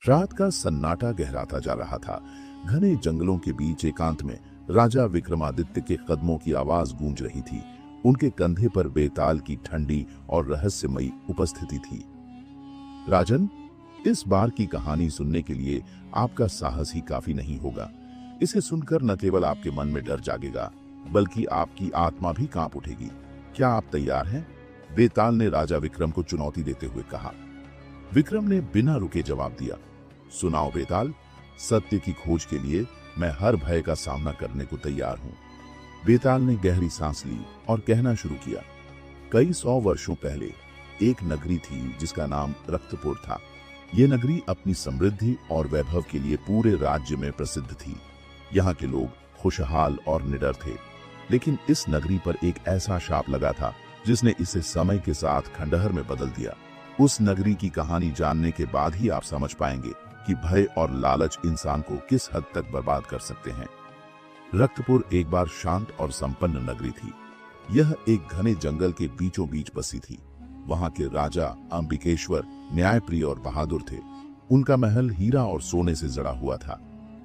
रात का सन्नाटा गहराता जा रहा था। घने जंगलों के बीच एकांत में राजा विक्रमादित्य के कदमों की आवाज गूंज रही थी। उनके कंधे पर बेताल की ठंडी और रहस्यमयी उपस्थिति थी। राजन, इस बार की कहानी सुनने के लिए आपका साहस ही काफी नहीं होगा। इसे सुनकर न केवल आपके मन में डर जागेगा, बल्कि आपकी आत्मा भी कांप उठेगी। क्या आप तैयार हैं? बेताल ने राजा विक्रम को चुनौती देते हुए कहा। विक्रम ने बिना रुके जवाब दिया, सुनाओ बेताल, सत्य की खोज के लिए मैं हर भय का सामना करने को तैयार हूं। बेताल ने गहरी सांस ली और कहना शुरू किया। कई 100 वर्षों पहले एक नगरी थी जिसका नाम रक्तपुर था। यह नगरी अपनी समृद्धि और वैभव के लिए पूरे राज्य में प्रसिद्ध थी। यहाँ के लोग खुशहाल और निडर थे, लेकिन इस नगरी पर एक ऐसा शाप लगा था जिसने इसे समय के साथ खंडहर में बदल दिया। उस नगरी की कहानी जानने के बाद ही आप समझ पाएंगे कि भय और लालच इंसान को किस हद तक बर्बाद कर सकते हैं। रक्तपुर एक बार शांत और संपन्न नगरी थी। यह एक घने जंगल के बीचों बीच बसी थी। वहां के राजा अंबिकेश्वर न्यायप्रिय और बहादुर थे। उनका महल हीरा और सोने से जड़ा हुआ था।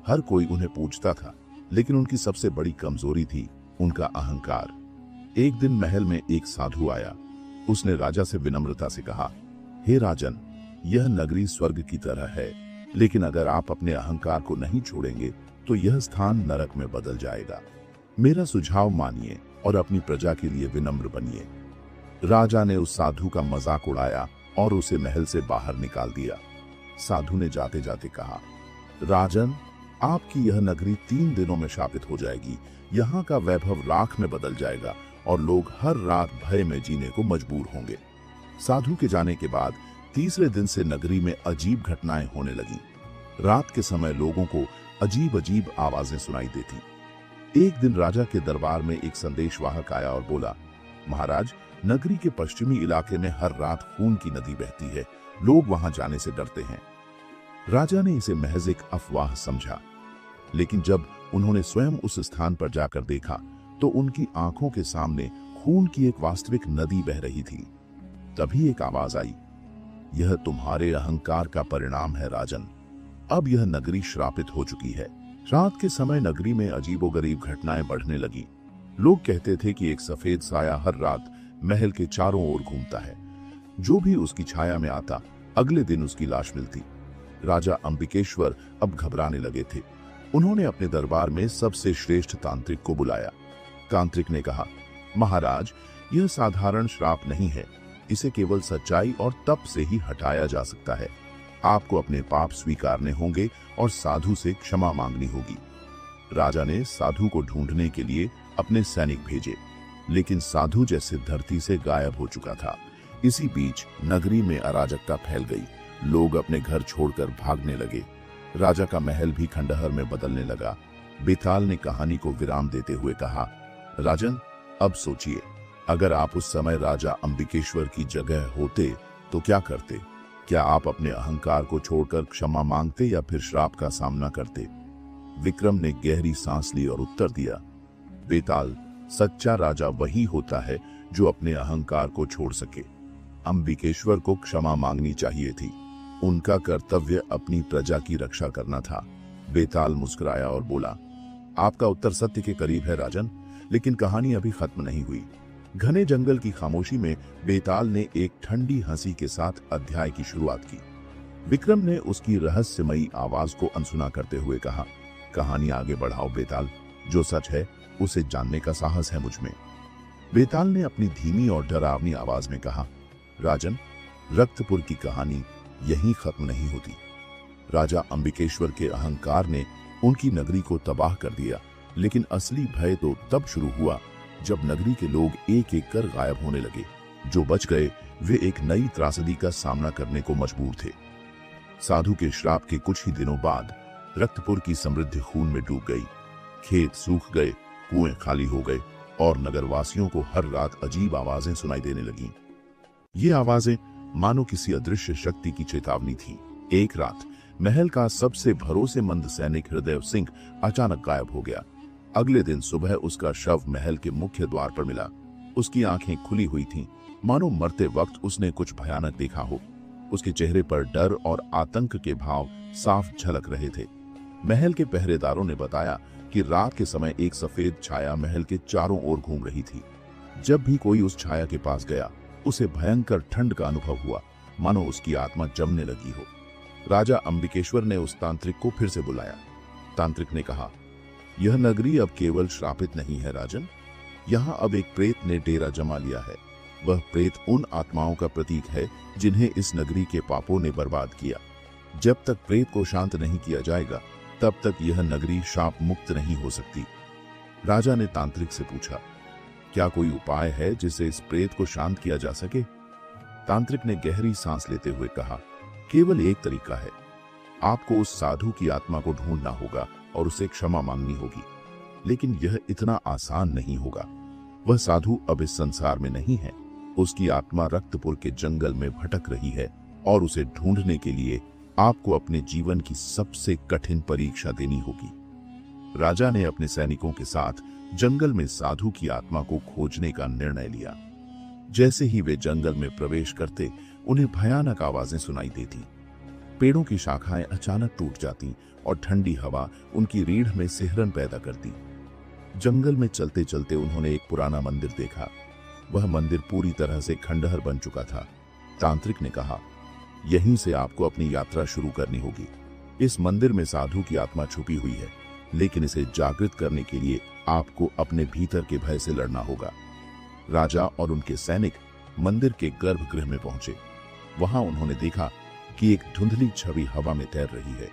हर कोई उन्हें पूजता था, लेकिन उनकी सबसे बड़ी कमजोरी थी उनका अहंकार। एक दिन महल में एक साधु आया। उसने राजा से विनम्रता से कहा, हे राजन, यह नगरी स्वर्ग की तरह है, लेकिन अगर आप अपने अहंकार को नहीं छोड़ेंगे तो यह स्थान नरक में बदल जाएगा। मेरा सुझाव मानिए और अपनी प्रजा के लिए विनम्र बनिए। राजा ने उस साधु का मजाक उड़ाया और उसे महल से बाहर निकाल दिया। साधु ने जाते जाते कहा, राजन, आपकी यह नगरी 3 दिनों में शापित हो जाएगी। यहाँ का वैभव राख में बदल जाएगा और लोग हर रात भय में जीने को मजबूर होंगे। साधु के जाने के बाद तीसरे दिन से नगरी में अजीब घटनाएं होने लगी। रात के समय लोगों को अजीब अजीब आवाजें सुनाई देती। एक दिन राजा के दरबार में एक संदेशवाहक आया और बोला, महाराज, नगरी के पश्चिमी इलाके में हर रात खून की नदी बहती है। लोग वहां जाने से डरते हैं। राजा ने इसे महज एक अफवाह समझा, लेकिन जब उन्होंने स्वयं उस स्थान पर जाकर देखा तो उनकी आंखों के सामने खून की एक वास्तविक नदी बह रही थी। तभी एक आवाज आई, यह तुम्हारे अहंकार का परिणाम है राजन। अब यह नगरी श्रापित हो चुकी है। रात के समय नगरी में अजीबोगरीब घटनाएं बढ़ने लगी। लोग कहते थे कि एक सफेद साया हर रात महल के चारों ओर घूमता है। जो भी उसकी छाया में आता, अगले दिन उसकी लाश मिलती। राजा अंबिकेश्वर अब घबराने लगे थे। उन्होंने अपने दरबार में सबसे श्रेष्ठ तांत्रिक को बुलाया। तांत्रिक ने कहा, महाराज, यह साधारण श्राप नहीं है। इसे केवल सच्चाई और तप से ही हटाया जा सकता है। आपको अपने पाप स्वीकारने होंगे और साधु से क्षमा मांगनी होगी। राजा ने साधु को ढूंढने के लिए अपने सैनिक भेजे, लेकिन साधु जैसे धरती से गायब हो चुका था। इसी बीच नगरी में अराजकता फैल गई। लोग अपने घर छोड़कर भागने लगे। राजा का महल भी खंडहर में बदलने लगा। बेताल ने कहानी को विराम देते हुए कहा, राजन, अब सोचिए, अगर आप उस समय राजा अंबिकेश्वर की जगह होते तो क्या करते? क्या आप अपने अहंकार को छोड़कर क्षमा मांगते या फिर श्राप का सामना करते? विक्रम ने गहरी सांस ली और उत्तर दिया, बेताल, सच्चा राजा वही होता है जो अपने अहंकार को छोड़ सके। अंबिकेश्वर को क्षमा मांगनी चाहिए थी। उनका कर्तव्य अपनी प्रजा की रक्षा करना था। बेताल मुस्कुराया और बोला, आपका उत्तर सत्य के करीब है राजन, लेकिन कहानी अभी खत्म नहीं हुई। घने जंगल की खामोशी में बेताल ने एक ठंडी हंसी के साथ अध्याय की शुरुआत की। विक्रम ने उसकी रहस्यमयी आवाज को अनसुना करते हुए कहा, कहानी आगे बढ़ाओ बेताल, जो सच है उसे जानने का साहस है मुझ में। बेताल ने अपनी धीमी और डरावनी आवाज में कहा, राजन, रक्तपुर की कहानी यहीं खत्म नहीं होती। राजा अंबिकेश्वर के अहंकार ने उनकी नगरी को तबाह कर दिया, लेकिन असली भय तो तब शुरू हुआ जब नगरी के लोग एक एक कर गायब होने लगे। जो बच गए वे एक नई त्रासदी का सामना करने को मजबूर थे। साधु के श्राप के कुछ ही दिनों बाद रक्तपुर की समृद्धि खून में डूब गई। खेत सूख गए, कुएं खाली हो गए और नगरवासियों को हर रात अजीब आवाजें सुनाई देने लगीं। ये आवाजें मानो किसी अदृश्य शक्ति की चेतावनी थी। एक रात महल का सबसे भरोसेमंद सैनिक हृदय सिंह अचानक गायब हो गया। अगले दिन सुबह उसका शव महल के मुख्य द्वार पर मिला। उसकी आंखें खुली हुई थीं, मानो मरते वक्त उसने कुछ भयानक देखा हो। उसके चेहरे पर डर और आतंक के भाव साफ झलक रहे थे। महल के पहरेदारों ने बताया कि रात के समय एक सफेद छाया महल के चारों ओर घूम रही थी। जब भी कोई उस छाया के पास गया, उसे भयंकर ठंड का अनुभव हुआ, मानो उसकी आत्मा जमने लगी हो। राजा अंबिकेश्वर ने उस तांत्रिक को फिर से बुलाया। तांत्रिक ने कहा, यह नगरी अब केवल श्रापित नहीं है राजन, यहाँ अब एक प्रेत ने डेरा जमा लिया है। वह प्रेत उन आत्माओं का प्रतीक है जिन्हें इस नगरी के पापों ने बर्बाद किया। जब तक प्रेत को शांत नहीं किया जाएगा, तब तक यह नगरी शाप मुक्त नहीं हो सकती। राजा ने तांत्रिक से पूछा, क्या कोई उपाय है जिससे इस प्रेत को शांत किया जा सके? तांत्रिक ने गहरी सांस लेते हुए कहा, केवल एक तरीका है। आपको उस साधु की आत्मा को ढूंढना होगा और उसे क्षमा मांगनी होगी। लेकिन यह इतना आसान नहीं होगा। वह साधु अब इस संसार में नहीं है। उसकी आत्मा रक्तपुर के जंगल में भटक रही है और उसे ढूंढने के लिए आपको अपने जीवन की सबसे कठिन परीक्षा देनी होगी। राजा ने अपने सैनिकों के साथ जंगल में साधु की आत्मा को खोजने का निर्णय लिया। जैसे ही वे जंगल में प्रवेश करते, उन्हें भयानक आवाजें सुनाई देती। पेड़ों की शाखाएं अचानक टूट जाती और ठंडी हवा उनकी रीढ़ में सिहरन पैदा करती। जंगल में चलते चलते उन्होंने एक पुराना मंदिर देखा। वह मंदिर पूरी तरह से खंडहर बन चुका था। तांत्रिक ने कहा, यहीं से आपको अपनी यात्रा शुरू करनी होगी। इस मंदिर में साधु की आत्मा छुपी हुई है, लेकिन इसे जागृत करने के लिए आपको अपने भीतर के भय से लड़ना होगा। राजा और उनके सैनिक मंदिर के गर्भगृह में पहुंचे। वहां उन्होंने देखा कि एक धुंधली छवि हवा में तैर रही है।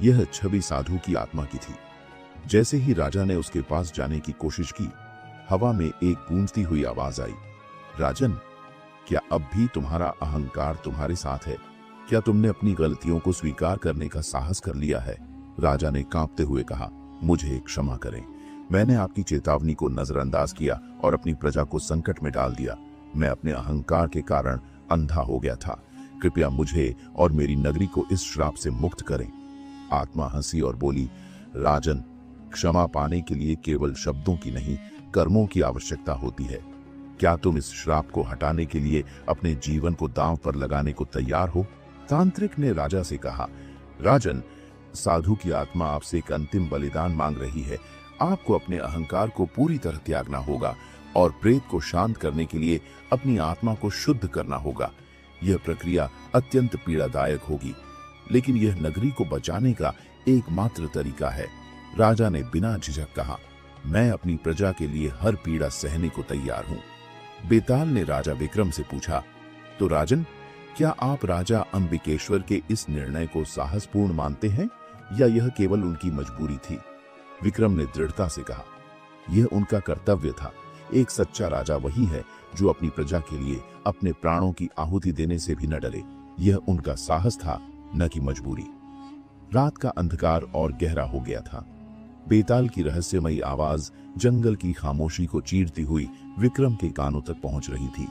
यह छवि साधु की आत्मा की थी। जैसे ही राजा ने उसके पास जाने की कोशिश की, हवा में एक गूंजती हुई आवाज आई, राजन, क्या अब भी तुम्हारा अहंकार तुम्हारे साथ है? क्या तुमने अपनी गलतियों को स्वीकार करने का साहस कर लिया है? राजा ने कांपते हुए कहा, मुझे क्षमा करें। मैंने आपकी चेतावनी को नजरअंदाज किया और अपनी प्रजा को संकट में डाल दिया। मैं अपने अहंकार के कारण अंधा हो गया था। कृपया मुझे और मेरी नगरी को इस श्राप से मुक्त करें। आत्मा हंसी और बोली, राजन, क्षमा पाने के लिए केवल शब्दों की नहीं, कर्मों की आवश्यकता होती है। क्या तुम इस श्राप को हटाने के लिए अपने जीवन को दांव पर लगाने को तैयार हो? तांत्रिक ने राजा से कहा, राजन, साधु की आत्मा आपसे एक अंतिम बलिदान मांग रही है। आपको अपने अहंकार को पूरी तरह त्यागना होगा और प्रेत को शांत करने के लिए अपनी आत्मा को शुद्ध करना होगा। यह प्रक्रिया अत्यंत पीड़ादायक होगी, लेकिन यह नगरी को बचाने का एकमात्र तरीका है। राजा ने बिना झिझक कहा, मैं अपनी प्रजा के लिए हर पीड़ा सहने को तैयार हूं। बेताल ने राजा विक्रम से पूछा, तो राजन, क्या आप राजा अंबिकेश्वर के इस निर्णय को साहसपूर्ण मानते हैं या यह केवल उनकी मजबूरी थी? विक्रम ने दृढ़ता से कहा, यह उनका कर्तव्य था। एक सच्चा राजा वही है जो अपनी प्रजा के लिए अपने प्राणों की आहुति देने से भी न डरे। यह उनका साहस था, न कि मजबूरी। रात का अंधकार और गहरा हो गया था। बेताल की रहस्यमयी आवाज जंगल की खामोशी को चीरती हुई विक्रम के कानों तक पहुंच रही थी।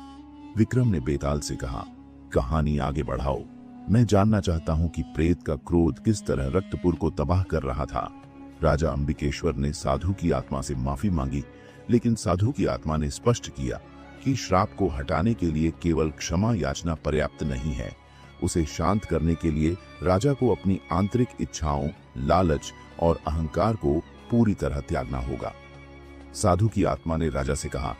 विक्रम ने बेताल से कहा, कहानी आगे बढ़ाओ। मैं जानना चाहता हूं कि प्रेत का क्रोध किस तरह रक्तपुर को तबाह कर रहा था। राजा अंबिकेश्वर ने साधु की आत्मा से माफी मांगी, लेकिन साधु की आत्मा ने स्पष्ट किया कि श्राप को हटाने के लिए केवल क्षमा याचना पर्याप्त नहीं है। उसे शांत करने के लिए राजा को अपनी आंतरिक इच्छाओं, लालच और अहंकार को पूरी तरह त्यागना होगा। साधु की आत्मा ने राजा से कहा,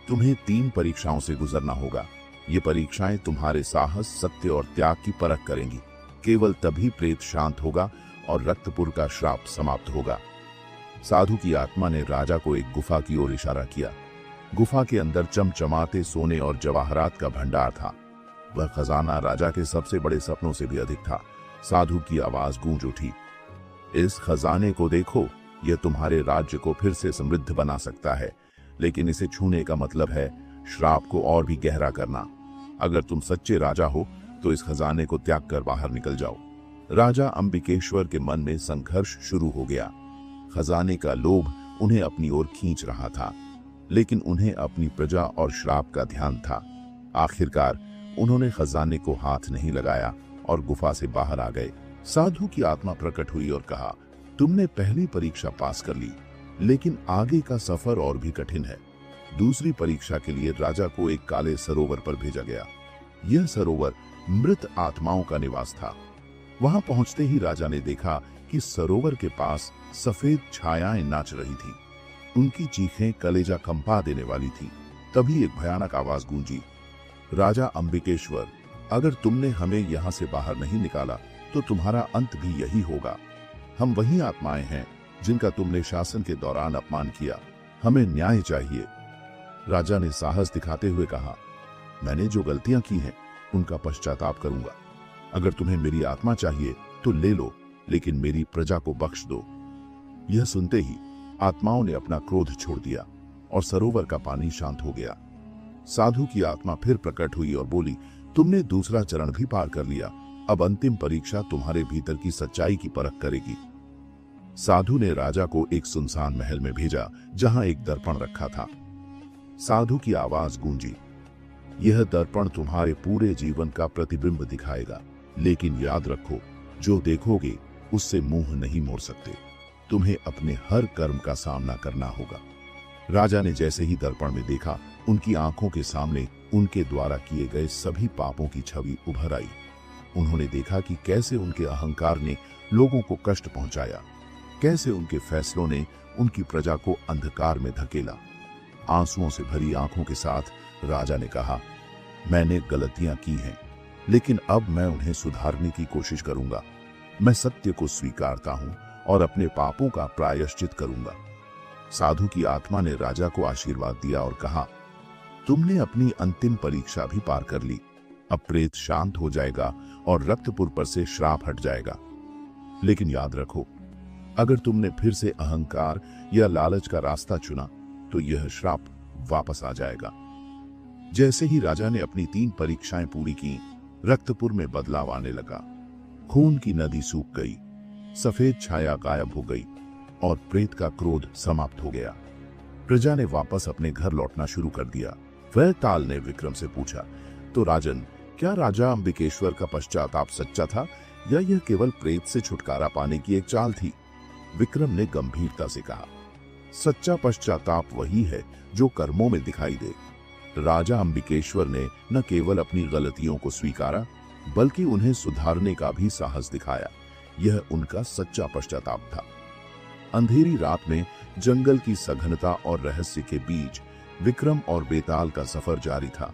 तुम्हें 3 परीक्षाओं से गुजरना होगा। ये परीक्षाएं तुम्हारे साहस, सत्य और त्याग की परख करेंगी। केवल तभी प्रेत शांत होगा और रक्तपुर का श्राप समाप्त होगा। साधु की आत्मा ने राजा को एक गुफा की ओर इशारा किया। गुफा के अंदर चमचमाते सोने और जवाहरात का भंडार था। वह खजाना राजा के सबसे बड़े सपनों से भी अधिक था। साधु की आवाज गूंज उठी, इस खजाने को देखो, यह तुम्हारे राज्य को फिर से समृद्ध बना सकता है, लेकिन इसे छूने का मतलब है श्राप को और भी गहरा करना। अगर तुम सच्चे राजा हो तो इस खजाने को त्याग कर बाहर निकल जाओ। राजा अंबिकेश्वर के मन में संघर्ष शुरू हो गया। खजाने का लोभ उन्हें अपनी ओर खींच रहा था, लेकिन उन्हें अपनी प्रजा और श्राप का ध्यान था। आखिरकार उन्होंने खजाने को हाथ नहीं लगाया और गुफा से बाहर आ गए। साधु की आत्मा प्रकट हुई और कहा, तुमने पहली परीक्षा पास कर ली, लेकिन आगे का सफर और भी कठिन है। दूसरी परीक्षा के लिए राजा को एक काले सरोवर पर भेजा गया। यह सरोवर मृत आत्माओं का निवास था। वहां पहुंचते ही राजा ने देखा कि सरोवर के पास सफेद छायाएं नाच रही थी। उनकी चीखें कलेजा कंपा देने वाली थी। तभी एक भयानक आवाज गूंजी, राजा अंबिकेश्वर, अगर तुमने हमें यहाँ से बाहर नहीं निकाला तो तुम्हारा अंत भी यही होगा। हम वही आत्माएं हैं जिनका तुमने शासन के दौरान अपमान किया। हमें न्याय चाहिए। राजा ने साहस दिखाते हुए कहा, मैंने जो गलतियां की हैं उनका पश्चाताप करूंगा। अगर तुम्हें मेरी आत्मा चाहिए तो ले लो, लेकिन मेरी प्रजा को बख्श दो। यह सुनते ही आत्माओं ने अपना क्रोध छोड़ दिया और सरोवर का पानी शांत हो गया। साधु की आत्मा फिर प्रकट हुई और बोली, तुमने दूसरा चरण भी पार कर लिया। अब अंतिम परीक्षा तुम्हारे भीतर की सच्चाई की परख करेगी। साधु ने राजा को एक सुनसान महल में भेजा जहां एक दर्पण रखा था। साधु की आवाज गूंजी, यह दर्पण तुम्हारे पूरे जीवन का प्रतिबिंब दिखाएगा, लेकिन याद रखो, जो देखोगे उससे मुंह नहीं मोड़ सकते। तुम्हें अपने हर कर्म का सामना करना होगा। राजा ने जैसे ही दर्पण में देखा, उनकी आंखों के सामने उनके द्वारा किए गए सभी पापों की छवि उभर आई। उन्होंने देखा कि कैसे उनके अहंकार ने लोगों को कष्ट पहुंचाया, कैसे उनके फैसलों ने उनकी प्रजा को अंधकार में धकेला। आंसुओं से भरी आंखों के साथ राजा ने कहा, मैंने गलतियां की हैं, लेकिन अब मैं उन्हें सुधारने की कोशिश करूंगा। मैं सत्य को स्वीकारता हूं और अपने पापों का प्रायश्चित करूंगा। साधु की आत्मा ने राजा को आशीर्वाद दिया और कहा, तुमने अपनी अंतिम परीक्षा भी पार कर ली। अब प्रेत शांत हो जाएगा और रक्तपुर पर से श्राप हट जाएगा। लेकिन याद रखो, अगर तुमने फिर से अहंकार या लालच का रास्ता चुना तो यह श्राप वापस आ जाएगा। जैसे ही राजा ने अपनी 3 परीक्षाएं पूरी की, रक्तपुर में बदलाव आने लगा। खून की नदी सूख गई, सफेद छाया गायब हो गई और प्रेत का क्रोध समाप्त हो गया। प्रजा ने वापस अपने घर लौटना शुरू कर दिया। वैताल ने विक्रम से पूछा, तो राजन, क्या राजा अंबिकेश्वर का पश्चाताप सच्चा था या यह केवल प्रेत से छुटकारा पाने की एक चाल थी? विक्रम ने गंभीरता से कहा, सच्चा पश्चाताप वही है जो कर्मों में दिखाई दे। राजा अंबिकेश्वर ने न केवल अपनी गलतियों को स्वीकारा, बल्कि उन्हें सुधारने का भी साहस दिखाया। यह उनका सच्चा पश्चाताप था। अंधेरी रात में जंगल की सघनता और रहस्य के बीच विक्रम और बेताल का सफर जारी था।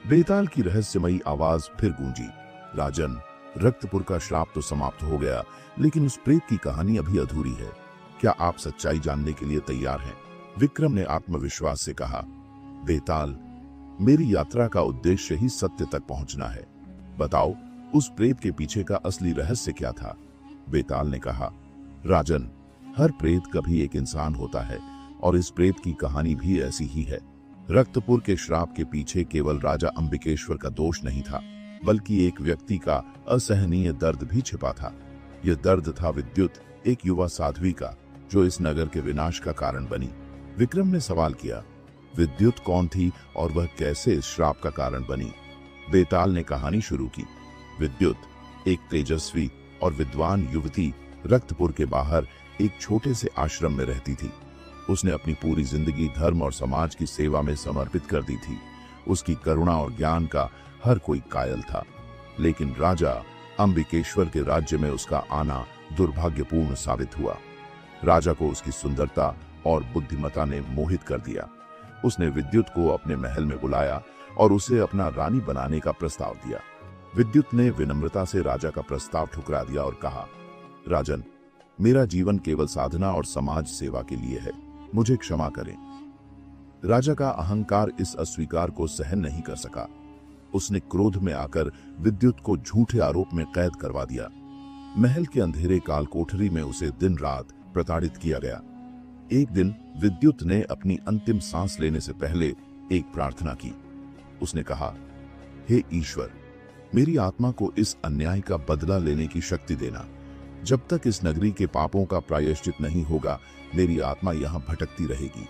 बेताल की रहस्यमयी आवाज फिर गूंजी, राजन, रक्तपुर का श्राप तो समाप्त हो गया, लेकिन उस प्रेत की कहानी अभी अधूरी है। क्या आप सच्चाई जानने के लिए तैयार हैं? विक्रम ने आत्मविश्वास से कहा, बेताल, मेरी यात्रा का उद्देश्य ही सत्य तक पहुंचना है। बताओ, उस प्रेत के पीछे का असली रहस्य क्या था? बेताल ने कहा, राजन, हर प्रेत कभी एक इंसान होता है और इस प्रेत की कहानी भी ऐसी ही है। रक्तपुर के श्राप के पीछे केवल राजा अंबिकेश्वर का दोष नहीं था, बल्कि एक व्यक्ति का असहनीय दर्द भी छिपा था। यह दर्द था विद्युत, एक युवा साध्वी का, जो इस नगर के विनाश का कारण बनी। विक्रम ने सवाल किया, विद्युत कौन थी और वह कैसे इस श्राप का कारण बनी? बेताल ने कहानी शुरू की। विद्युत एक तेजस्वी और विद्वान युवती रक्तपुर के बाहर एक छोटे से आश्रम में रहती थी। उसने अपनी पूरी जिंदगी धर्म और समाज की सेवा में समर्पित कर दी थी। उसकी करुणा और ज्ञान का हर कोई कायल था। लेकिन राजा अंबिकेश्वर के राज्य में उसका आना दुर्भाग्यपूर्ण साबित हुआ। राजा को उसकी सुंदरता और बुद्धिमत्ता ने मोहित कर दिया। उसने विद्युत को अपने महल में बुलाया और उसे अपना रानी बनाने का प्रस्ताव दिया। विद्युत ने विनम्रता से राजा का प्रस्ताव ठुकरा दिया और कहा, राजन, मेरा जीवन केवल साधना और समाज सेवा के लिए है, मुझे क्षमा करें। राजा का अहंकार इस अस्वीकार को सहन नहीं कर सका। उसने क्रोध में आकर विद्युत को झूठे आरोप में कैद करवा दिया। महल के अंधेरे काल कोठरी में उसे दिन रात प्रताड़ित किया गया। एक दिन विद्युत ने अपनी अंतिम सांस लेने से पहले एक प्रार्थना की। उसने कहा, हे ईश्वर, मेरी आत्मा को इस अन्याय का बदला लेने की शक्ति देना। जब तक इस नगरी के पापों का प्रायश्चित नहीं होगा, मेरी आत्मा यहाँ भटकती रहेगी।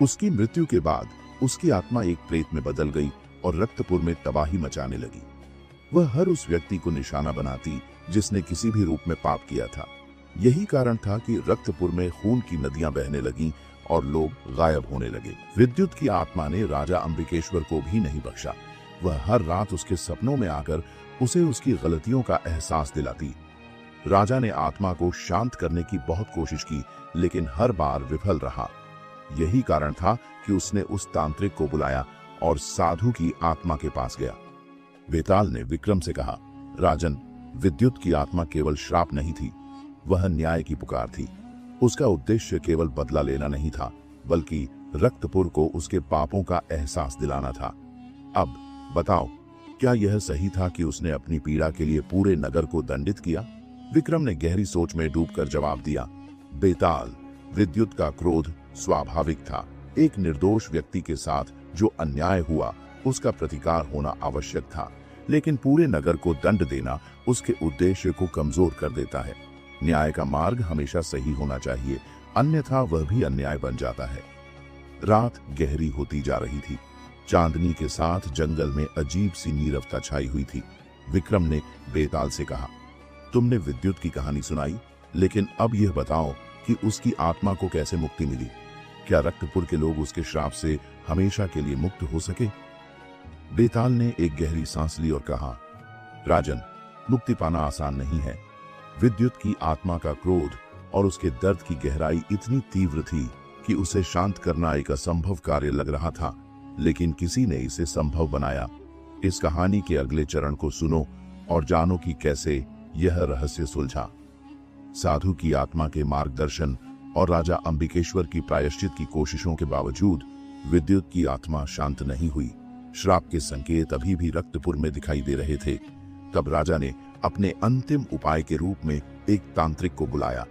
उसकी मृत्यु के बाद उसकी आत्मा एक प्रेत में बदल गई और रक्तपुर में तबाही मचाने लगी। वह हर उस व्यक्ति को निशाना बनाती जिसने किसी भी रूप में पाप किया था। यही कारण था कि रक्तपुर में खून की नदियां बहने लगीं और लोग गायब होने लगे। विद्युत की आत्मा ने राजा अंबिकेश्वर को भी नहीं बख्शा। वह हर रात उसके सपनों में आकर उसे उसकी गलतियों का एहसास दिलाती। राजा ने आत्मा को शांत करने की बहुत कोशिश की, लेकिन हर बार विफल रहा। यही कारण था कि उसने उस तांत्रिक को बुलाया और साधु की आत्मा के पास गया। बेताल ने विक्रम से कहा, राजन, विद्युत की आत्मा केवल श्राप नहीं थी, वह न्याय की पुकार थी। उसका उद्देश्य केवल बदला लेना नहीं था, बल्कि रक्तपुर को उसके पापों का एहसास दिलाना था। अब बताओ, क्या यह सही था कि उसने अपनी पीड़ा के लिए पूरे नगर को दंडित किया? विक्रम ने गहरी सोच में डूबकर जवाब दिया, बेताल, विद्युत का क्रोध स्वाभाविक था। एक निर्दोष व्यक्ति के साथ जो अन्याय हुआ उसका प्रतिकार होना आवश्यक था, लेकिन पूरे नगर को दंड देना उसके उद्देश्य को कमजोर कर देता है। न्याय का मार्ग हमेशा सही होना चाहिए, अन्यथा वह भी अन्याय बन जाता है। रात गहरी होती जा रही थी। चांदनी के साथ जंगल में अजीब सी नीरवता छाई हुई थी। विक्रम ने बेताल से कहा, तुमने विद्युत की कहानी सुनाई, लेकिन अब यह बताओ कि उसकी आत्मा को कैसे मुक्ति मिली? क्या रक्तपुर के लोग उसके श्राप से हमेशा के लिए मुक्त हो सके? बेताल ने एक गहरी सांस ली और कहा, राजन, मुक्ति पाना आसान नहीं है। विद्युत की आत्मा का क्रोध और उसके दर्द की गहराई इतनी तीव्र थी कि उसे शांत करना एक असंभव कार्य लग रहा था, लेकिन किसी ने इसे संभव बनाया। इस कहानी के अगले चरण को सुनो और जानो कि कैसे यह रहस्य सुलझा। साधु की आत्मा के मार्गदर्शन और राजा अंबिकेश्वर की प्रायश्चित की कोशिशों के बावजूद विद्युत की आत्मा शांत नहीं हुई। श्राप के संकेत अभी भी रक्तपुर में दिखाई दे रहे थे। तब राजा ने अपने अंतिम उपाय के रूप में एक तांत्रिक को बुलाया।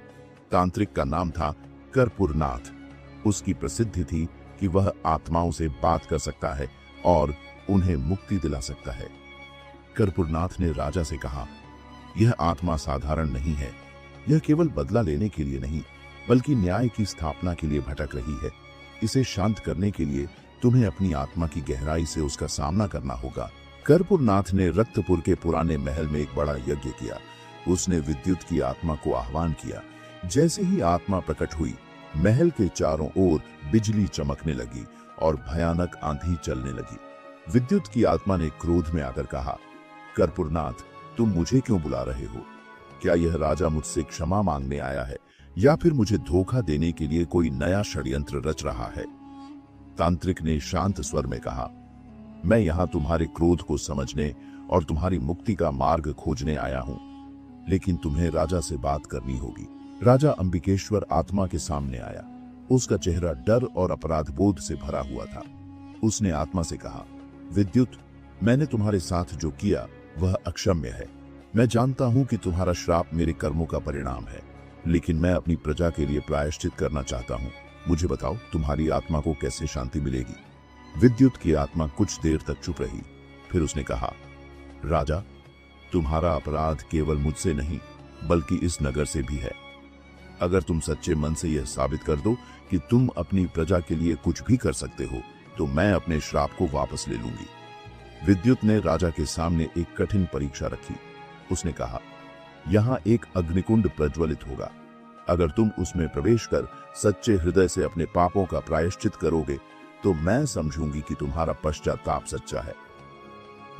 तांत्रिक का नाम था कर्पूरनाथ। उसकी प्रसिद्धि थी कि वह आत्माओं से बात कर सकता है और उन्हें मुक्ति दिला सकता है। कर्पूरनाथ ने राजा से कहा, यह आत्मा साधारण नहीं है। यह केवल बदला लेने के लिए नहीं, बल्कि न्याय की स्थापना के लिए भटक रही है। इसे शांत करने के लिए तुम्हें अपनी आत्मा की गहराई से उसका सामना करना होगा। कर्पूरनाथ ने रक्तपुर के पुराने महल में एक बड़ा यज्ञ किया। उसने विद्युत की आत्मा को आह्वान किया। जैसे ही आत्मा प्रकट हुई, महल के चारों ओर बिजली चमकने लगी और भयानक आंधी चलने लगी। विद्युत की आत्मा ने क्रोध में आकर कहा, कर्पूरनाथ, तुम मुझे क्यों बुला रहे हो? क्या यह राजा मुझसे क्षमा मांगने आया है या फिर मुझे धोखा देने के लिए कोई नया षड्यंत्र रच रहा है? तांत्रिक ने शांत स्वर में कहा, मैं यहाँ तुम्हारे क्रोध को समझने और तुम्हारी मुक्ति का मार्ग खोजने आया हूँ, लेकिन तुम्हें राजा से बात करनी होगी। राजा अंबिकेश्वर आत्मा के सामने आया। उसका चेहरा डर और अपराध बोध से भरा हुआ था। उसने आत्मा से कहा, विद्युत, मैंने तुम्हारे साथ जो किया वह अक्षम्य है। मैं जानता हूं कि तुम्हारा श्राप मेरे कर्मों का परिणाम है, लेकिन मैं अपनी प्रजा के लिए प्रायश्चित करना चाहता हूं। मुझे बताओ, तुम्हारी आत्मा को कैसे शांति मिलेगी? विद्युत की आत्मा कुछ देर तक चुप रही। फिर उसने कहा, राजा, तुम्हारा अपराध केवल मुझसे नहीं बल्कि इस नगर से भी है। अगर तुम सच्चे मन से यह साबित कर दो कि तुम अपनी प्रजा के लिए कुछ भी कर सकते हो, तो मैं अपने श्राप को वापस ले लूंगी। विद्युत ने राजा के सामने एक कठिन परीक्षा रखी। उसने कहा, यहाँ एक अग्निकुंड प्रज्वलित होगा। अगर तुम उसमें प्रवेश कर सच्चे हृदय से अपने पापों का प्रायश्चित करोगे, तो मैं समझूंगी कि तुम्हारा पश्चाताप सच्चा है।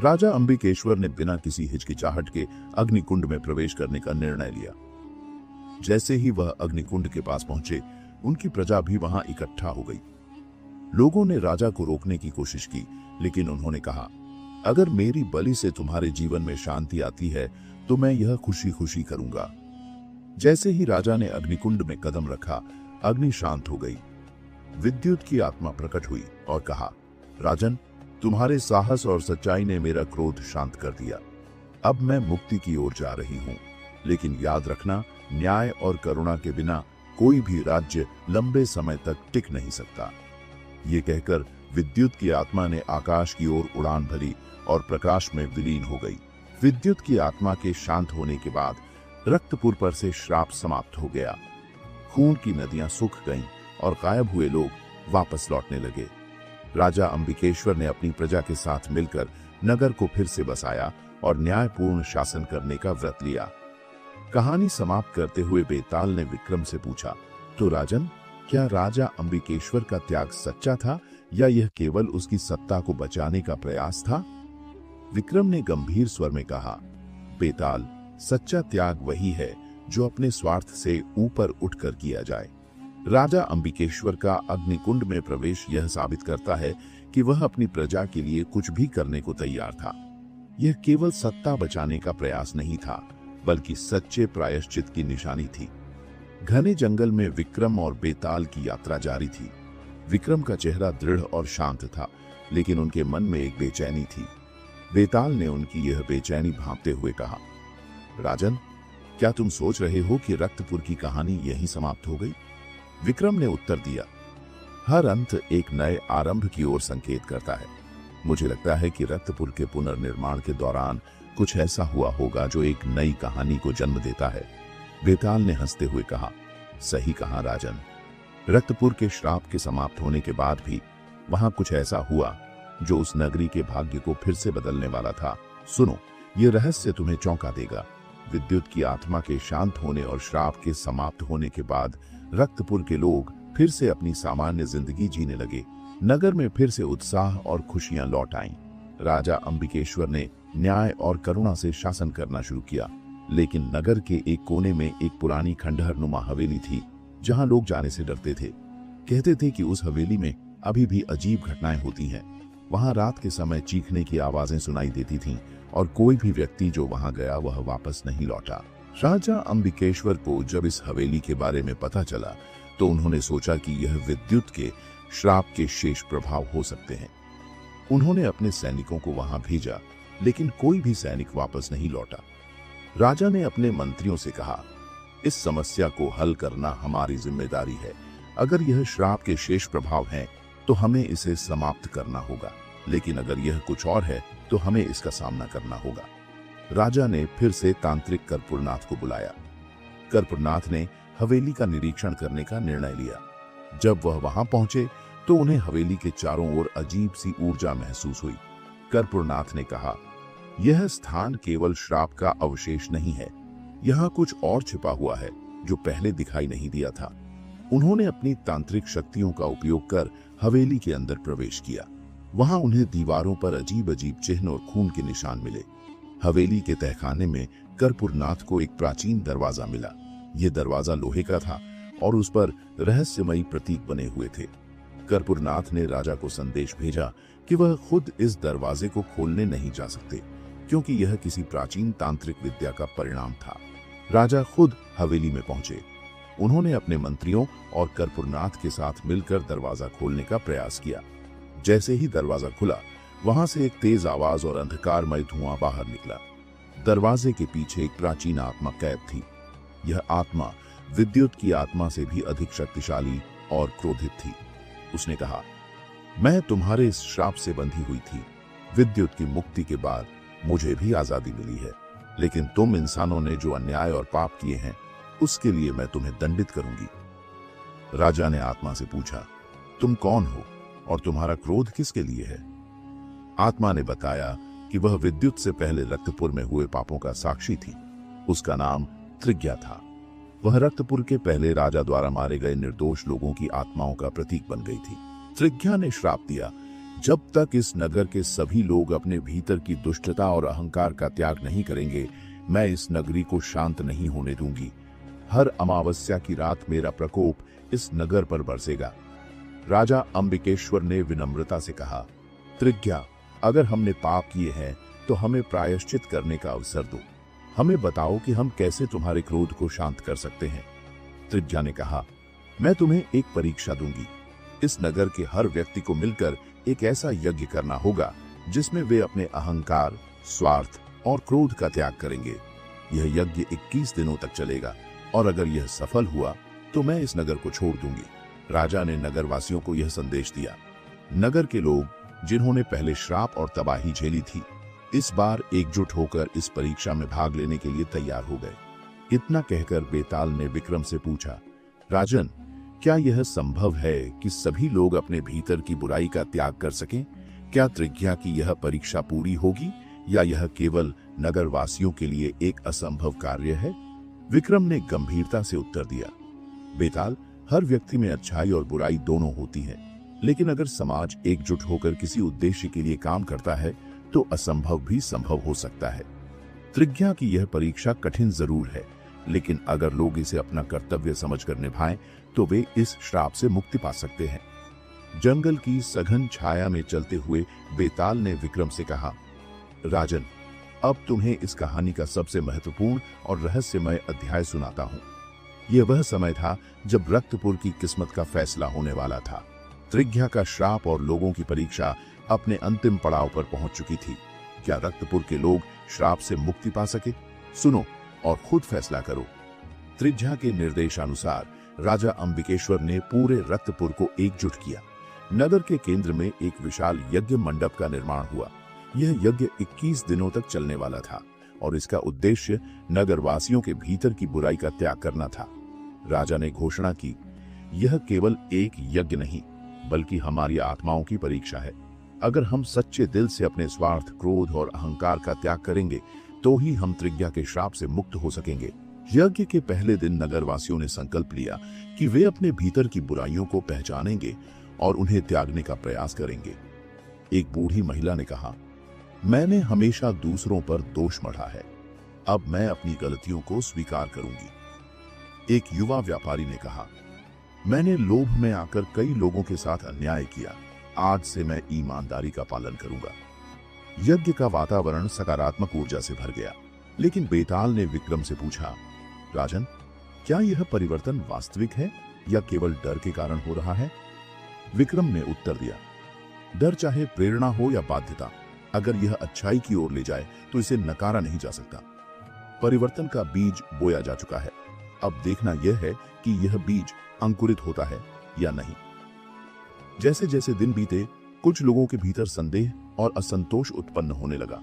राजा अंबिकेश्वर ने बिना किसी हिचकिचाहट के अग्निकुंड में प्रवेश करने का निर्णय लिया। जैसे ही वह अग्निकुंड के पास पहुंचे, उनकी प्रजा भी वहां इकट्ठा हो गई। लोगों ने राजा को रोकने की कोशिश की, लेकिन उन्होंने कहा, अगर मेरी बलि से तुम्हारे जीवन में शांति आती है तो मैं यह खुशी खुशी करूंगा। जैसे ही राजा ने अग्निकुंड में कदम रखा, अग्नि शांत हो गई। विद्युत की आत्मा प्रकट हुई और कहा, राजन, तुम्हारे साहस और सच्चाई ने मेरा क्रोध शांत कर दिया। अब मैं मुक्ति की ओर जा रही हूं, लेकिन याद रखना, न्याय और करुणा के बिना कोई भी राज्य लंबे समय तक टिक नहीं सकता। ये कहकर विद्युत की आत्मा ने आकाश की ओर उड़ान भरी और प्रकाश में विलीन हो गई। विद्युत की आत्मा के शांत होने के बाद रक्तपुर पर से श्राप समाप्त हो गया। खून की नदियां सूख गईं और गायब हुए लोग वापस लौटने लगे। राजा अंबिकेश्वर ने अपनी प्रजा के साथ मिलकर नगर को फिर से बसाया और न्यायपूर्ण शासन करने का व्रत लिया। कहानी समाप्त करते हुए बेताल ने विक्रम से पूछा, तो राजन, क्या राजा अंबिकेश्वर का त्याग सच्चा था या यह केवल उसकी सत्ता को बचाने का प्रयास था? विक्रम ने गंभीर स्वर में कहा, बेताल, सच्चा त्याग वही है जो अपने स्वार्थ से ऊपर उठकर किया जाए। राजा अंबिकेश्वर का अग्निकुंड में प्रवेश यह साबित करता है कि वह अपनी प्रजा के लिए कुछ भी करने को तैयार था। यह केवल सत्ता बचाने का प्रयास नहीं था, बल्कि सच्चे प्रायश्चित की निशानी थी। घने जंगल में विक्रम और बेताल की यात्रा जारी थी। विक्रम का चेहरा दृढ़ और शांत था, लेकिन उनके मन में एक बेचैनी थी। बेताल ने उनकी यह बेचैनी भांपते हुए कहा, राजन, क्या तुम सोच रहे हो कि रक्तपुर की कहानी यहीं समाप्त हो गई? विक्रम ने उत्तर दिया, हर अंत एक नए आरंभ की ओर संकेत करता है। मुझे लगता है कि रक्तपुर के पुनर्निर्माण के दौरान कुछ ऐसा हुआ होगा जो एक नई कहानी को जन्म देता है। बेताल ने हंसते हुए कहा, सही कहा राजन। रक्तपुर के श्राप के समाप्त होने के बाद भी वहां कुछ ऐसा हुआ जो उस नगरी के भाग्य को फिर से बदलने वाला था। सुनो, ये रहस्य तुम्हें चौंका देगा। विद्युत की आत्मा के शांत होने और श्राप के समाप्त होने के बाद रक्तपुर के लोग फिर से अपनी सामान्य जिंदगी जीने लगे। नगर में फिर से उत्साह और खुशियां लौट आईं। राजा अंबिकेश्वर ने न्याय और करुणा से शासन करना शुरू किया, लेकिन नगर के एक कोने में एक पुरानी खंडहर नुमा हवेली थी, जहां लोग जाने से डरते थे। कहते थे कि उस हवेली में अभी भी अजीब घटनाएं होती हैं। वहां रात के समय चीखने की आवाजें सुनाई देती थीं और कोई भी व्यक्ति जो वहां गया वह वापस नहीं लौटा। राजा अंबिकेश्वर को जब इस हवेली के बारे में पता चला तो उन्होंने सोचा कि यह विद्युत के श्राप के शेष प्रभाव हो सकते हैं। उन्होंने अपने सैनिकों को वहां भेजा, लेकिन कोई भी सैनिक वापस नहीं लौटा। राजा ने अपने मंत्रियों से कहा, इस समस्या को हल करना हमारी जिम्मेदारी है। अगर यह श्राप के शेष प्रभाव हैं, तो हमें इसे समाप्त करना होगा, लेकिन अगर यह कुछ और है तो हमें इसका सामना करना होगा। राजा ने फिर से तांत्रिक कर्पूरनाथ को बुलाया। कर्पूरनाथ ने हवेली का निरीक्षण करने का निर्णय लिया। जब वह वहां पहुंचे तो उन्हें हवेली के चारों ओर अजीब सी ऊर्जा महसूस हुई। कर्पूरनाथ ने कहा, यह स्थान केवल श्राप का अवशेष नहीं है, यहाँ कुछ और छिपा हुआ है जो पहले दिखाई नहीं दिया था। उन्होंने अपनी तांत्रिक शक्तियों का उपयोग कर हवेली के अंदर प्रवेश किया। वहां उन्हें दीवारों पर अजीब अजीब चिन्ह और खून के निशान मिले। हवेली के तहखाने में कर्पूरनाथ को एक प्राचीन दरवाजा मिला। यह दरवाजा लोहे का था और उस पर रहस्यमयी प्रतीक बने हुए थे। कर्पूरनाथ ने राजा को संदेश भेजा कि वह खुद इस दरवाजे को खोलने नहीं जा सकते, क्योंकि यह किसी प्राचीन तांत्रिक विद्या का परिणाम था। राजा खुद हवेली में पहुंचे। उन्होंने अपने मंत्रियों और कर्पूरनाथ के साथ मिलकर दरवाजा खोलने का प्रयास किया। जैसे ही दरवाजा खुला, वहां से एक तेज आवाज और अंधकारमय धुआं बाहर निकला। दरवाजे के पीछे एक प्राचीन आत्मा कैद थी। यह आत्मा विद्युत की आत्मा से भी अधिक शक्तिशाली और क्रोधित थी। उसने कहा, मैं तुम्हारे इस श्राप से बंधी हुई थी। विद्युत की मुक्ति के बाद मुझे भी आजादी मिली है, लेकिन तुम इंसानों ने जो अन्याय और पाप किए हैं, उसके लिए मैं तुम्हें दंडित करूंगी। राजा ने आत्मा से पूछा, तुम कौन हो और तुम्हारा क्रोध किसके लिए है? आत्मा ने बताया कि वह विद्युत से पहले रक्तपुर में हुए पापों का साक्षी थी। उसका नाम त्रिज्या था। वह रक्तपुर के पहले राजा द्वारा मारे गए निर्दोष लोगों की आत्माओं का प्रतीक बन गई थी। त्रिज्या ने श्राप दिया, जब तक इस नगर के सभी लोग अपने भीतर की दुष्टता और अहंकार का त्याग नहीं करेंगे, मैं इस नगरी को शांत नहीं होने दूंगी। हर अमावस्या की रात मेरा प्रकोप इस नगर पर बरसेगा। राजा अंबिकेश्वर ने विनम्रता से कहा, त्रिज्या, अगर हमने पाप किए हैं तो हमें प्रायश्चित करने का अवसर दो। हमें बताओ कि हम कैसे तुम्हारे क्रोध को शांत कर सकते हैं। त्रिज्या ने कहा, मैं तुम्हें एक परीक्षा दूंगी। इस नगर के हर व्यक्ति को मिलकर एक ऐसा यज्ञ करना होगा जिसमें वे अपने अहंकार, स्वार्थ और क्रोध का त्याग करेंगे। यह यज्ञ 21 दिनों तक चलेगा और अगर यह सफल हुआ तो मैं इस नगर को छोड़ दूंगी। राजा ने नगरवासियों को यह संदेश दिया। नगर के लोग, जिन्होंने पहले श्राप और तबाही झेली थी, इस बार एकजुट होकर इस परीक्षा में भाग लेने के लिए तैयार हो गए। इतना कहकर बेताल ने विक्रम से पूछा, राजन, क्या यह संभव है कि सभी लोग अपने भीतर की बुराई का त्याग कर सकें? क्या त्रिज्या की यह परीक्षा पूरी होगी या यह केवल नगरवासियों के लिए एक असंभव कार्य है? विक्रम ने गंभीरता से उत्तर दिया, बेताल, हर व्यक्ति में अच्छाई और बुराई दोनों होती है, लेकिन अगर समाज एकजुट होकर किसी उद्देश्य के लिए काम करता है तो असंभव भी संभव हो सकता है। त्रिज्या की यह परीक्षा कठिन जरूर है, लेकिन अगर लोग इसे अपना कर्तव्य समझकर निभाएं तो वे इस श्राप से मुक्ति पा सकते हैं। जंगल की सघन छाया में चलते हुए बेताल ने विक्रम से कहा, राजन, अब तुम्हें इस कहानी का सबसे महत्वपूर्ण और रहस्यमय अध्याय सुनाता हूं। यह वह समय था जब रक्तपुर की किस्मत का फैसला होने वाला था। त्रिज्या का श्राप और लोगों की परीक्षा अपने अंतिम पड़ाव पर पहुंच चुकी थी। क्या रक्तपुर के लोग श्राप से मुक्ति पा सके? सुनो और खुद फैसला करो। त्रिज्या के निर्देशानुसार राजा अंबिकेश्वर ने पूरे रक्तपुर को एकजुट किया। नगर के केंद्र में एक विशाल यज्ञ मंडप का निर्माण हुआ। यह यज्ञ 21 दिनों तक चलने वाला था और इसका उद्देश्य नगरवासियों के भीतर की बुराई का त्याग करना था। राजा ने घोषणा की, यह केवल एक यज्ञ नहीं बल्कि हमारी आत्माओं की परीक्षा है। अगर हम सच्चे दिल से अपने स्वार्थ, क्रोध और अहंकार का त्याग करेंगे तो ही हम त्रिज्या के श्राप से मुक्त हो सकेंगे। यज्ञ के पहले दिन नगरवासियों ने संकल्प लिया कि वे अपने भीतर की बुराइयों को पहचानेंगे और उन्हें त्यागने का प्रयास करेंगे। एक बूढ़ी महिला ने कहा, मैंने हमेशा दूसरों पर दोष मढ़ा है, अब मैं अपनी गलतियों को स्वीकार करूंगी। एक युवा व्यापारी ने कहा, मैंने लोभ में आकर कई लोगों के साथ अन्याय किया, आज से मैं ईमानदारी का पालन करूंगा। यज्ञ का वातावरण सकारात्मक ऊर्जा से भर गया, लेकिन बेताल ने विक्रम से पूछा, राजन, क्या यह परिवर्तन वास्तविक है या केवल डर के कारण हो रहा है? विक्रम ने उत्तर दिया, डर चाहे प्रेरणा हो या बाध्यता, अगर यह अच्छाई की ओर ले जाए तो इसे नकारा नहीं जा सकता। परिवर्तन का बीज बोया जा चुका है, अब देखना यह है कि यह बीज अंकुरित होता है या नहीं। जैसे जैसे दिन बीते, कुछ लोगों के भीतर संदेह और असंतोष उत्पन्न होने लगा।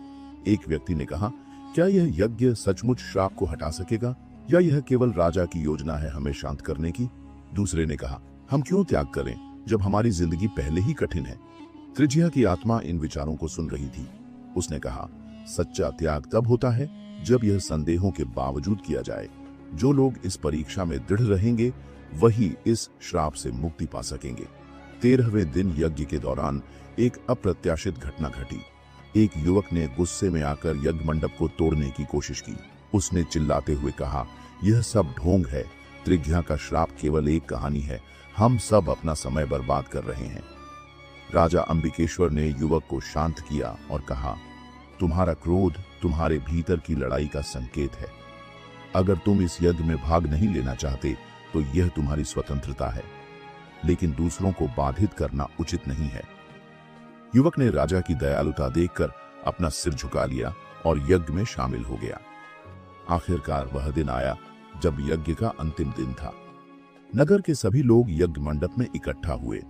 एक व्यक्ति ने कहा, क्या यह यज्ञ सचमुच श्राप को हटा सकेगा या यह केवल राजा की योजना है हमें शांत करने की? दूसरे ने कहा, हम क्यों त्याग करें जब हमारी जिंदगी पहले ही कठिन है। त्रिज्या की आत्मा इन विचारों को सुन रही थी। उसने कहा, सच्चा त्याग तब होता है जब यह संदेहों के बावजूद किया जाए। जो लोग इस परीक्षा में दृढ़ रहेंगे वही इस श्राप से मुक्ति पा सकेंगे। 13वें दिन यज्ञ के दौरान एक अप्रत्याशित घटना घटी। एक युवक ने गुस्से में आकर यज्ञ मंडप को तोड़ने की कोशिश की। उसने चिल्लाते हुए कहा, यह सब ढोंग है, त्रिज्या का श्राप केवल एक कहानी है, हम सब अपना समय बर्बाद कर रहे हैं। राजा अंबिकेश्वर ने युवक को शांत किया और कहा, तुम्हारा क्रोध तुम्हारे भीतर की लड़ाई का संकेत है। अगर तुम इस यज्ञ में भाग नहीं लेना चाहते तो यह तुम्हारी स्वतंत्रता है, लेकिन दूसरों को बाधित करना उचित नहीं है। युवक ने राजा की दयालुता देखकर अपना सिर झुका लिया और यज्ञ में शामिल हो गया। आखिरकार वह दिन आया जब यज्ञ का अंतिम दिन था। नगर के सभी लोग यज्ञ मंडप में इकट्ठा हुए।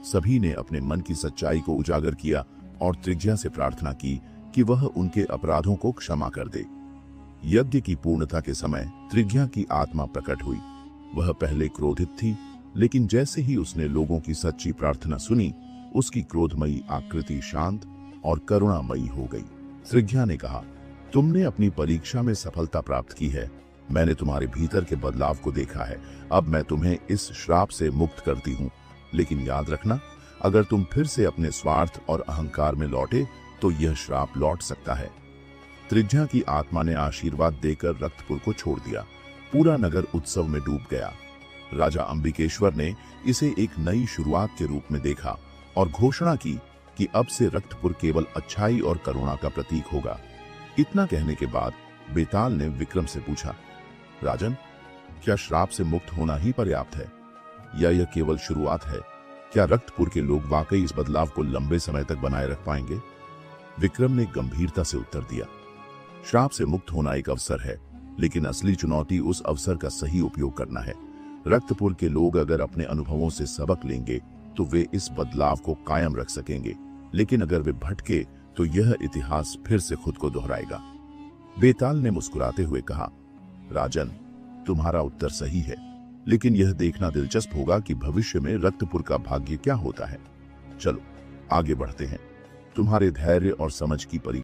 सभी ने अपने मन की सच्चाई को उजागर किया और त्रिज्या से प्रार्थना की कि वह उनके अपराधों को क्षमा कर दे। यज्ञ की पूर्णता के समय त्रिज्या की आत्मा प्रकट हुई। वह पहले क्रोधित थी, लेकिन जैसे ही उसने लोगों की सच्ची प्रार्थना सुनी, उसकी क्रोधमयी आकृति शांत और करुणामयी हो गई। त्रिज्या ने कहा, तुमने अपनी परीक्षा में सफलता प्राप्त की है। मैंने तुम्हारे भीतर के बदलाव को देखा है। अब मैं तुम्हें इस श्राप से मुक्त करती हूँ, लेकिन याद रखना, अगर तुम फिर से अपने स्वार्थ और अहंकार में लौटे तो यह श्राप लौट सकता है। त्रिज्या की आत्मा ने आशीर्वाद देकर रक्तपुर को छोड़ दिया। पूरा नगर उत्सव में डूब गया। राजा अंबिकेश्वर ने इसे एक नई शुरुआत के रूप में देखा और घोषणा की कि अब से रक्तपुर केवल अच्छाई और करुणा का प्रतीक होगा। इतना कहने के बाद बेताल ने विक्रम से पूछा, राजन, क्या श्राप से मुक्त होना ही पर्याप्त है या यह केवल शुरुआत है? क्या रक्तपुर के लोग वाकई इस बदलाव को लंबे समय तक बनाए रख पाएंगे? विक्रम ने गंभीरता से उत्तर दिया, श्राप से मुक्त होना एक अवसर है, लेकिन असली चुनौती उस अवसर का सही उपयोग करना है। रक्तपुर के लोग अगर अपने अनुभवों से सबक लेंगे तो वे इस बदलाव को कायम रख सकेंगे, लेकिन अगर वे भटके तो यह इतिहास फिर से खुद को दोहराएगा। बेताल ने मुस्कुराते हुए कहा, राजन, तुम्हारा उत्तर सही है, लेकिन यह देखना दिलचस्प होगा कि भविष्य में रक्तपुर का भाग्य क्या होता है। चलो आगे बढ़ते हैं। तुम्हारे धैर्य और समझ की परीक्षा